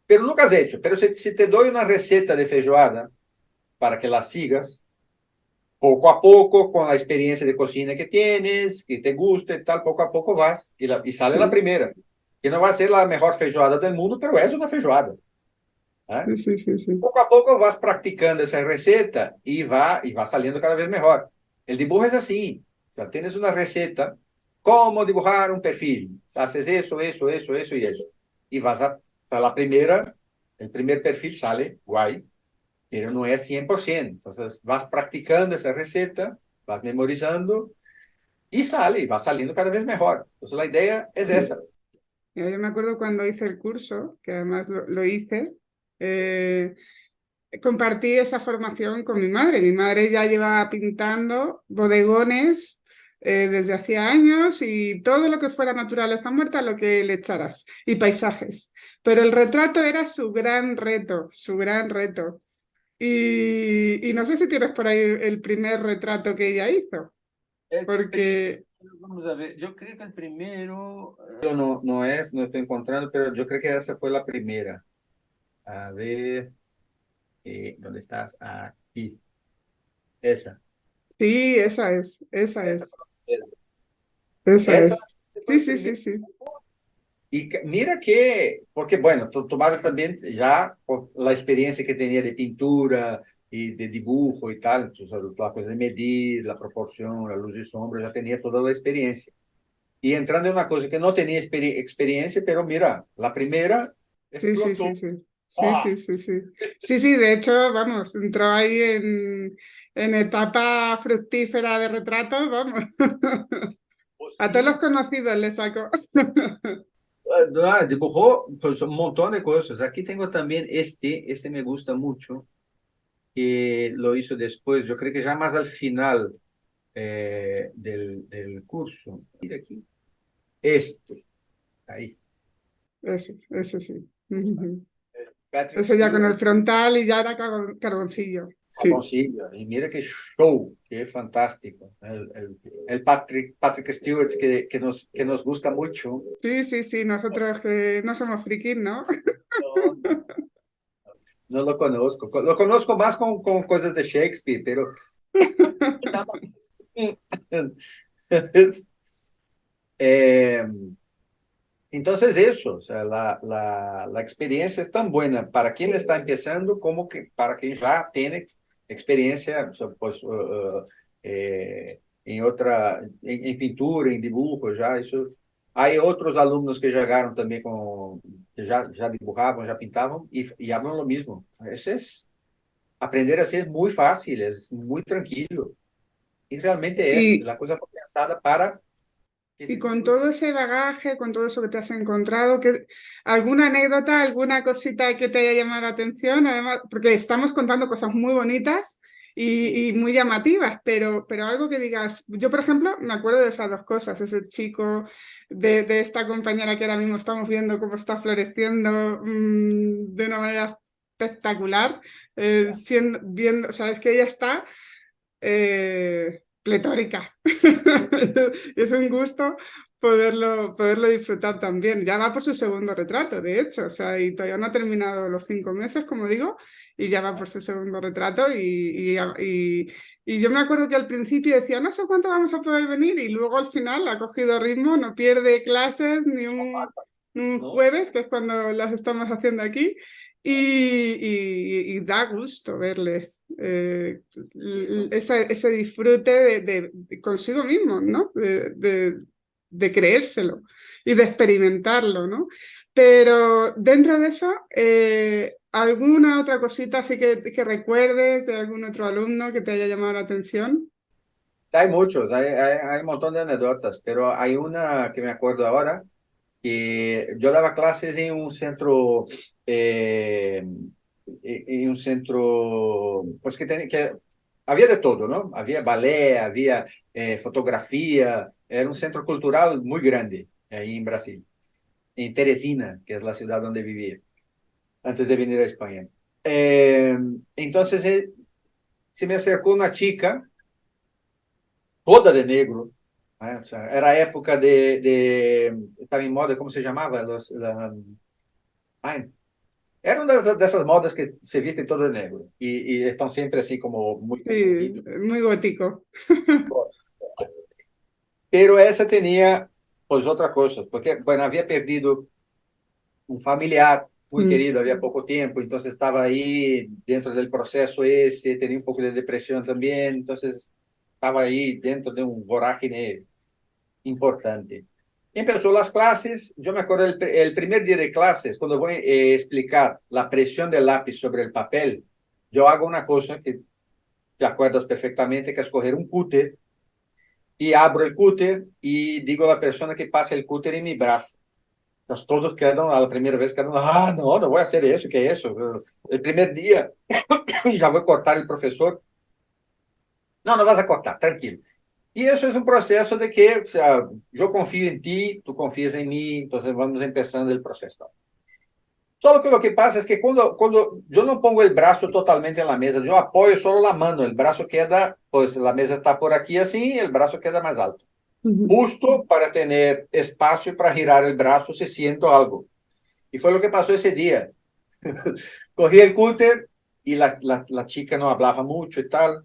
Pero nunca has hecho. Pero si te doy una receta de feijoada para que la sigas, poco a poco, con la experiencia de cocina que tienes, que te gusta y tal, poco a poco vas y sale la Sí, primera. Que no va a ser la mejor feijoada del mundo, pero es una feijoada. ¿Eh? sí, sí, sí, sí. Poco a poco vas practicando esa receta y va saliendo cada vez mejor. El dibujo es así. O sea, tienes una receta, cómo dibujar un perfil. Haces eso, eso, eso, eso y eso. Y a la primera, el primer perfil sale guay, pero no es 100%. Entonces vas practicando esa receta, vas memorizando y sale, y va saliendo cada vez mejor. Entonces la idea es Sí. esa. Mira, yo me acuerdo cuando hice el curso, que además lo hice, eh, compartí esa formación con mi madre. Mi madre ya llevaba pintando bodegones desde hacía años y todo lo que fuera naturaleza muerta, lo que le echaras, y paisajes. Pero el retrato era su gran reto, su gran reto. Y no sé si tienes por ahí el primer retrato que ella hizo, El primero, porque vamos a ver, yo creo que el primero, no, no estoy encontrando, pero yo creo que esa fue la primera. A ver, ¿dónde estás? Aquí, esa. sí, esa es, esa Esa es, fue la primera. esa Esa es. fue Sí, el sí, sí, primero. sí. Y mira que, porque bueno, tu madre también ya por la experiencia que tenía de pintura y de dibujo y tal, entonces, la cosa de medir, la proporción, la luz y sombra, ya tenía toda la experiencia. Y entrando en una cosa que no tenía experiencia, pero mira, la primera Sí, sí, sí, explotó. sí. Sí, ¡Ah! sí, sí, sí. Sí, sí, de hecho, vamos, entró ahí en etapa fructífera de retratos, vamos. Pues A todos los sí, conocidos le sacó. dibujó pues, un montón de cosas. Aquí tengo también este me gusta mucho, que lo hizo después, yo creo que ya más al final del curso. Mira aquí, ahí. Ese sí. Ujú. Patrick Ese ya con el Stewart. frontal y ya era carboncillo. Sí. Y mira qué show, qué fantástico. El Patrick Stewart que nos gusta mucho. Sí, sí, sí, nosotros que no somos frikis, ¿no? No, no lo conozco. Lo conozco más con cosas de Shakespeare, pero nada más. Eh, entonces eso, o sea, la experiencia es tan buena para quien está empezando como que para quien ya tiene experiencia, o sea, pues, en otra, en pintura, en dibujo, ya eso. Hay otros alumnos que llegaron también con, que ya dibujaban, ya pintaban y hablan lo mismo. Eso es, aprender así es muy fácil, es muy tranquilo. Y realmente es, Y, la cosa fue pensada para que y se con disfrute. todo ese bagaje, con todo eso que te has encontrado, ¿alguna anécdota, alguna cosita que te haya llamado la atención? Además, porque estamos contando cosas muy bonitas y muy llamativas, pero algo que digas, yo por ejemplo me acuerdo de esas dos cosas, ese chico de esta compañera que ahora mismo estamos viendo cómo está floreciendo de una manera espectacular, viendo, sabes que ella está pletórica. Es un gusto poderlo disfrutar también. Ya va por su segundo retrato, de hecho, o sea, y todavía no ha terminado los 5 meses, como digo, y ya va por su segundo retrato. Y yo me acuerdo que al principio decía, no sé cuánto vamos a poder venir, y luego al final ha cogido ritmo, no pierde clases ni un ¿No? jueves, que es cuando las estamos haciendo aquí, y da gusto verles Eso. ese disfrute de consigo mismo, ¿no? De creérselo y de experimentarlo, ¿no? Pero dentro de eso, ¿alguna otra cosita así que recuerdes de algún otro alumno que te haya llamado la atención? Hay muchos, hay un montón de anécdotas, pero hay una que me acuerdo ahora, que yo daba clases en un centro, pues que había de todo, ¿no? Había ballet, había fotografía, era un centro cultural muy grande ahí en Brasil, en Teresina, que es la ciudad donde vivía antes de venir a España. Eh, entonces se me acercó una chica toda de negro. Né? O sea, era a época estava em moda, como se chamava? Ai, era uma dessas modas que se vestem todo de negro e estão sempre assim como muito Sí, coloridos. muy gótico. Pero essa tinha, pues, outra coisa, porque, bueno, havia perdido um familiar muito Mm. querido havia pouco tempo, então estava aí dentro do processo esse, tinha um pouco de depressão também, então estava aí dentro de um vorágine importante. Empezó las clases, yo me acuerdo el primer día de clases, cuando voy a explicar la presión del lápiz sobre el papel, yo hago una cosa que te acuerdas perfectamente, que es coger un cúter y abro el cúter y digo a la persona que pase el cúter en mi brazo. Entonces todos quedan, a la primera vez quedan, no, no voy a hacer eso, ¿qué es eso? El primer día, y ya voy a cortar el profesor. No, no vas a cortar, tranquilo. Y eso es un proceso de que, o sea, yo confío en ti, tú confías en mí, entonces vamos empezando el proceso. Solo que lo que pasa es que cuando yo no pongo el brazo totalmente en la mesa, yo apoyo solo la mano, el brazo queda, pues la mesa está por aquí así, el brazo queda más alto. Ujú. Justo para tener espacio para girar el brazo si siento algo. Y fue lo que pasó ese día. Cogí el cúter y la chica no hablaba mucho y tal.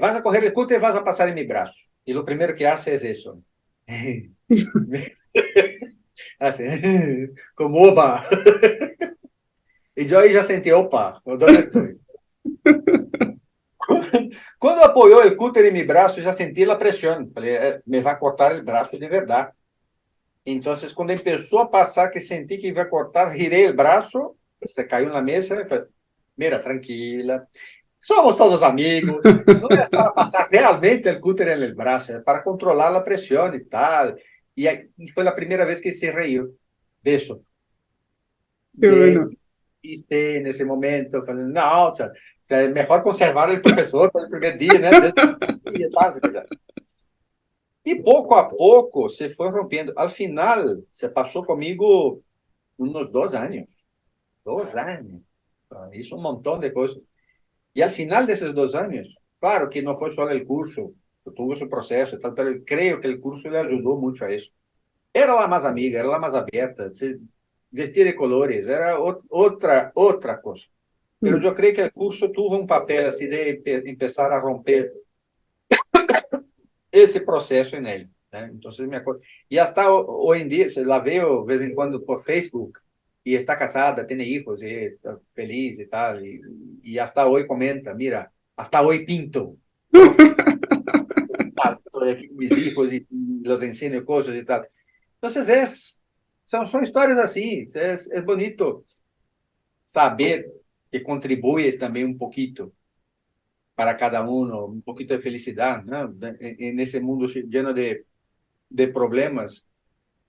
Vas a coger el cúter, vas a pasar en mi brazo. Y lo primero que hace es eso. Hace, como opa. Y yo ahí ya sentí, opa, ¿dónde estoy? Cuando apoyó el cúter en mi brazo, ya sentí la presión. Falei, me va a cortar el brazo de verdad. Entonces, cuando empezó a pasar, que sentí que iba a cortar, giré el brazo, se cayó en la mesa y falei, mira, tranquila, somos todos amigos, no es para pasar realmente el cúter en el brazo, es para controlar la presión y tal. Y fue la primera vez que se reír de eso. Qué De bueno. viste en ese momento, falando, no, o sea, es mejor conservar el profesor para el primer día, ¿no? Desde el día, tal, y poco a poco se fue rompiendo. Al final, se pasó conmigo unos 2 años. 2 años. Hizo un montón de cosas. Y al final de esos 2 años, claro que no fue solo el curso, tuvo su proceso y tal, pero creo que el curso le ayudó mucho a eso. Era la más amiga, era la más abierta, se vestía de colores, era otra cosa. Pero Mm. yo creo que el curso tuvo un papel así de empezar a romper ese proceso en él. Entonces me acuerdo. Y hasta hoy en día, se la veo de vez en cuando por Facebook y está casada, tiene hijos y está feliz y tal. Y hasta hoy comenta, mira, hasta hoy pinto, ¿no? Estoy aquí con mis hijos y los enseño cosas y tal. Entonces son historias así, es bonito saber que contribuye también un poquito para cada uno, un poquito de felicidad, ¿no? En ese mundo lleno de problemas,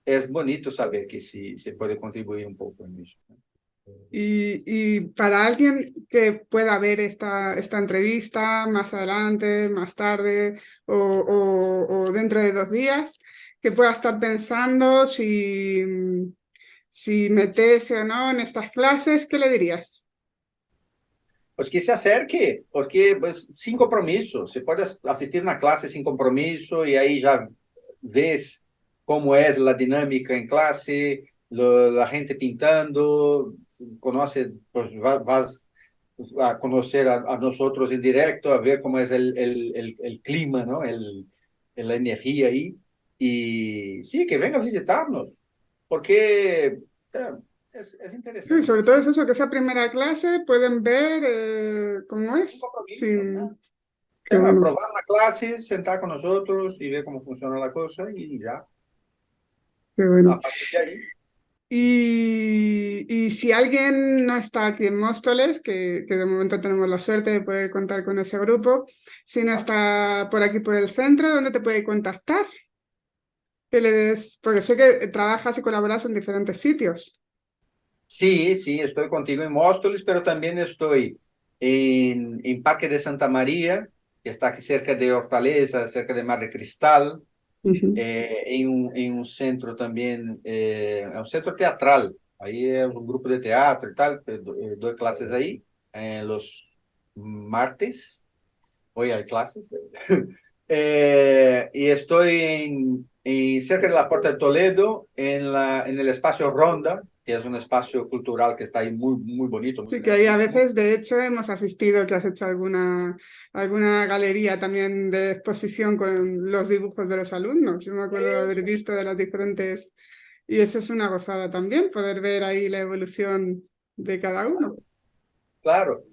es bonito saber que sí se puede contribuir un poco en eso. Y para alguien que pueda ver esta entrevista más adelante, más tarde o dentro de 2 días, que pueda estar pensando si meterse o no en estas clases, ¿qué le dirías? Pues que se acerque, porque pues, sin compromiso, se puede asistir una clase sin compromiso y ahí ya ves cómo es la dinámica en clase, la gente pintando, conoce, pues vas a conocer a nosotros en directo, a ver cómo es el clima, ¿no? La energía ahí. Y sí, que venga a visitarnos, porque es Sí, interesante. sobre todo es eso, que esa primera clase pueden ver cómo Sin es, compromiso. sin... Qué bueno, Probar la clase, sentar con nosotros y ver cómo funciona la cosa y ya, qué bueno. a partir de ahí. Y si alguien no está aquí en Móstoles, que de momento tenemos la suerte de poder contar con ese grupo, si no está por aquí por el centro, ¿dónde te puede contactar? Que le des, porque sé que trabajas y colaboras en diferentes sitios. Sí, sí, estoy contigo en Móstoles, pero también estoy en Parque de Santa María, que está aquí cerca de Hortaleza, cerca de Mar de Cristal, Ujú. en un centro también, es un centro teatral. Ahí es un grupo de teatro y tal, doy clases ahí los martes. Hoy hay clases. Y estoy cerca de la Puerta de Toledo, en el espacio Ronda, que es un espacio cultural que está ahí muy, muy bonito, muy Sí, que ahí a grande. veces, de hecho, hemos asistido, que has hecho alguna galería también de exposición con los dibujos de los alumnos. Yo me acuerdo de haber Eso, visto de las diferentes... Y eso es una gozada también, poder ver ahí la evolución de cada uno. claro.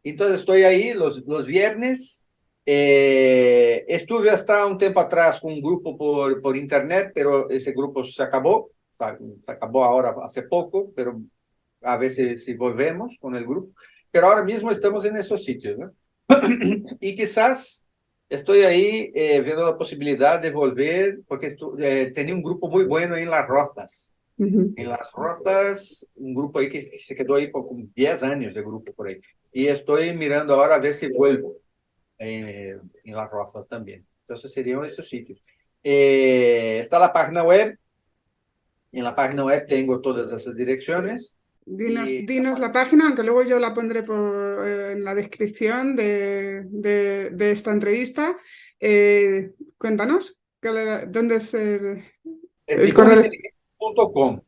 Entonces estoy ahí los viernes. Estuve hasta un tiempo atrás con un grupo por internet, pero ese grupo se acabó. Se acabó ahora hace poco, pero a veces si volvemos con el grupo. Pero ahora mismo estamos en esos sitios, ¿no? Y quizás estoy ahí viendo la posibilidad de volver, porque tenía un grupo muy bueno en Las Rozas. Ujú. En Las Rozas, un grupo ahí que se quedó ahí por como 10 años de grupo por ahí. Y estoy mirando ahora a ver si vuelvo en Las Rozas también. Entonces serían esos sitios. Está la página web. En la página web tengo todas esas direcciones. Y Dinos la página, aunque luego yo la pondré en la descripción de esta entrevista. Cuéntanos, ¿dónde es es el correo? dibujointeligente.com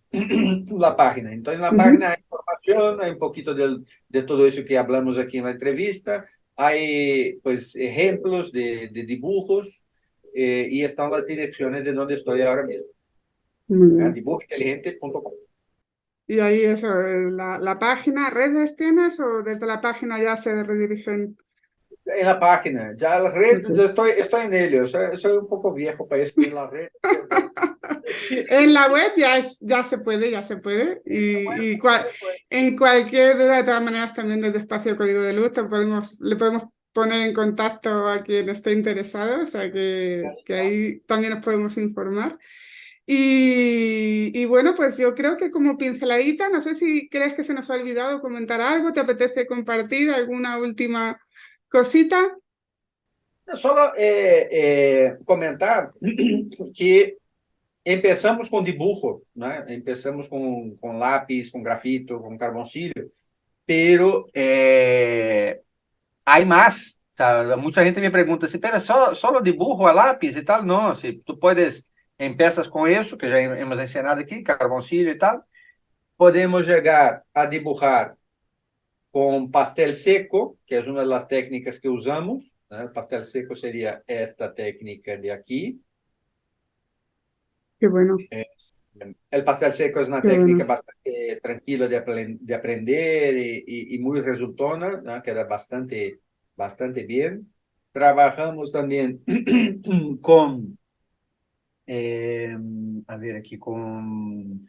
la página. Entonces, en la Ujú. página hay información, hay un poquito de todo eso que hablamos aquí en la entrevista, hay pues ejemplos de dibujos y están las direcciones de donde estoy ahora mismo. Muy bien. Dibujointeligente.com. Y ahí eso, la página, ¿redes tienes o desde la página ya se redirigen? En la página, ya las redes, Ok. yo estoy en ello, soy un poco viejo para eso en las redes, pero En la web ya se puede, ya se puede. En cualquier duda, de todas maneras, también desde Espacio Código de Luz le podemos poner en contacto a quien esté interesado, o sea que ahí también nos podemos informar. Y bueno, pues yo creo que como pinceladita, no sé si crees que se nos ha olvidado comentar algo, ¿te apetece compartir alguna última cosita? solo comentar que empezamos com dibujo, né? Empezamos com lápis, com grafito, com carboncilho, pero hay más. O sea, mucha gente me pregunta, si, pero solo dibujo a lápiz y tal. No, si tú puedes, empiezas con eso, que ya hemos enseñado aquí, carboncillo y tal. Podemos llegar a dibujar con pastel seco, que es una de las técnicas que usamos. ¿No? El pastel seco sería esta técnica de aquí. Qué bueno, El pastel seco es una qué bueno. técnica bastante tranquila de aprender y muy resultona, ¿no? Queda bastante bien. Trabajamos también con, eh, a ver aquí, con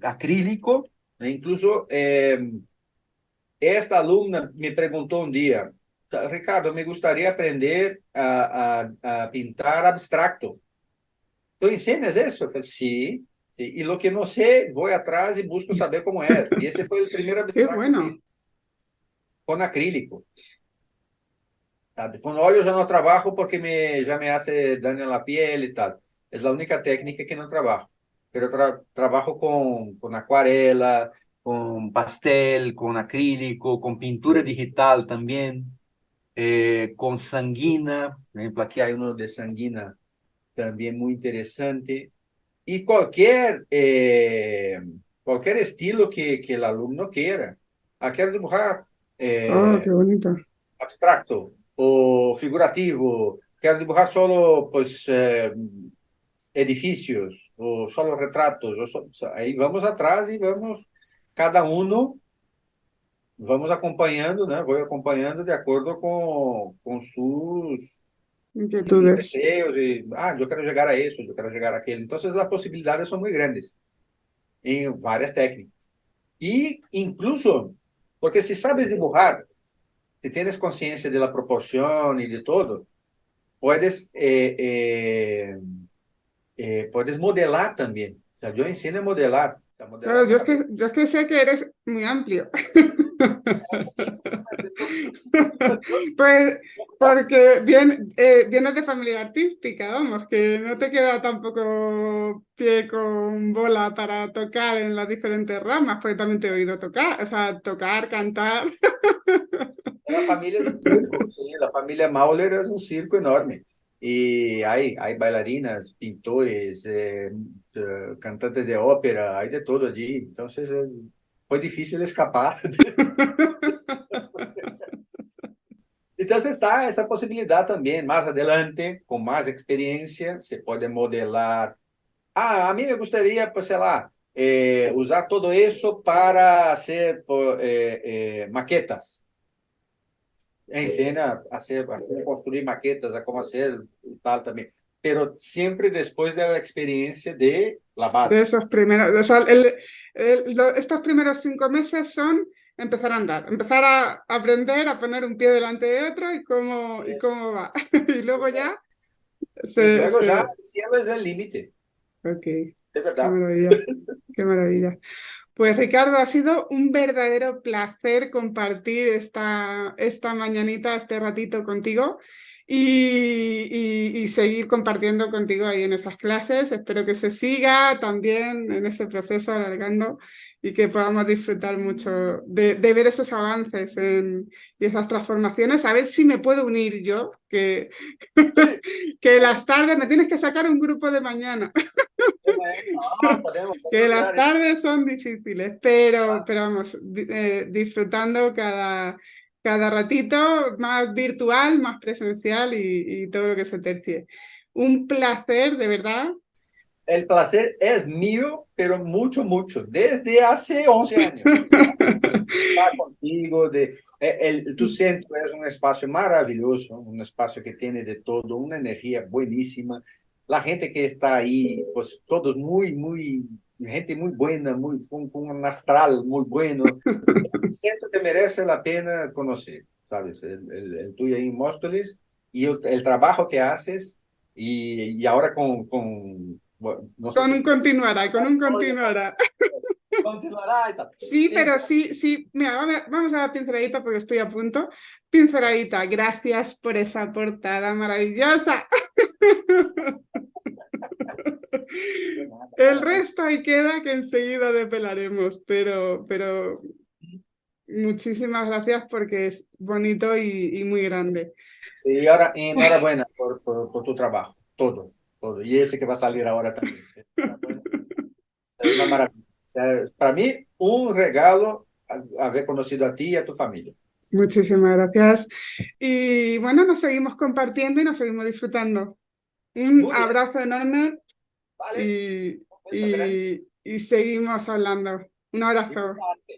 acrílico. E incluso esta alumna me preguntó un día, Ricardo, me gustaría aprender a pintar abstracto. ¿Tú enseñas eso? Eu falei, sí. Y lo que no sé, voy atrás y busco saber cómo es. Y ese fue el primer Qué abstracto que bueno. hice, con acrílico. ¿Sabe? Con óleo ya no trabajo porque ya me hace daño en la piel y tal. Es la única técnica que no trabajo. Pero trabajo con acuarela, Con pastel, con acrílico, con pintura digital también, con sanguina. Por ejemplo, aquí hay uno de sanguina también muy interesante. Y cualquier estilo que el alumno quiera. Quiero dibujar Oh, qué eh, bonito. abstracto o figurativo, quero dibujar solo pues, edificios o solo retratos. Aí vamos atrás e vamos, cada uno, vamos acompanhando, né? Vou acompanhando de acordo com sus Inquietudes. deseos e, eu quero chegar a isso, eu quero chegar àquele. Então, as possibilidades são muito grandes em várias técnicas. E, incluso, porque se sabes dibujar, se tienes consciência da proporção e de todo, puedes, puedes modelar también. O sea, yo enseño a Claro, modelar una cabeza. yo es que sé que eres muy amplio. Pues porque vienes de familia artística, vamos, que no te queda tampoco pie con bola para tocar en las diferentes ramas, porque también te he oído tocar, o sea, tocar, cantar. La familia es un circo, sí, la familia Mauler es un circo enorme. Y hay bailarinas, pintores, cantantes de ópera, hay de todo allí. Entonces, fue difícil escapar. Entonces está esa posibilidad también. Más adelante, con más experiencia, se puede modelar. A mí me gustaría, pues, sei lá, usar todo eso para hacer maquetas. Ensina a cómo construir maquetas, a cómo hacer tal también. Pero siempre después de la experiencia de la De base. esos primeros, o sea, estos primeros 5 meses son empezar a andar, empezar a aprender a poner un pie delante de otro y cómo va. Y luego ya Y se, luego ya se... el cielo es el límite, Ok, de qué verdad. maravilla, qué maravilla. Pues Ricardo, ha sido un verdadero placer compartir esta mañanita, este ratito contigo y seguir compartiendo contigo ahí en esas clases. Espero que se siga también en ese proceso alargando y que podamos disfrutar mucho de ver esos avances y esas transformaciones. A ver si me puedo unir yo, Sí, que las tardes me tienes que sacar un grupo de mañana. no, Que podemos las mirar eso. tardes son difíciles, pero vamos, disfrutando cada ratito, más virtual, más presencial y todo lo que se tercie. Un placer, de verdad. El placer es mío, pero mucho, mucho, desde hace 11 años. Estar contigo, tu centro es un espacio maravilloso, un espacio que tiene de todo, una energía buenísima. La gente que está ahí, pues todos gente muy buena, con un astral muy bueno. Un centro que merece la pena conocer, ¿sabes? El tuyo ahí en Móstoles y el trabajo que haces y ahora bueno, no sé Con si un continuará, con un oye, continuará. continuará y tal. Sí, pero Entonces, sí, sí. Mira, vamos a la pinceladita porque estoy a punto. Pinceladita, gracias por esa portada maravillosa. El resto ahí queda que enseguida depelaremos, pero Muchísimas gracias porque es bonito y muy grande. Y ahora, enhorabuena por tu trabajo, todo, todo. Y ese que va a salir ahora también. Enhorabuena. Es una maravilla. O sea, para mí, un regalo haber conocido a ti y a tu familia. Muchísimas gracias. Y bueno, nos seguimos compartiendo y nos seguimos disfrutando. Un Muy bien, abrazo enorme vale. y, Un beso grande y seguimos hablando. Un y tu abrazo. parte.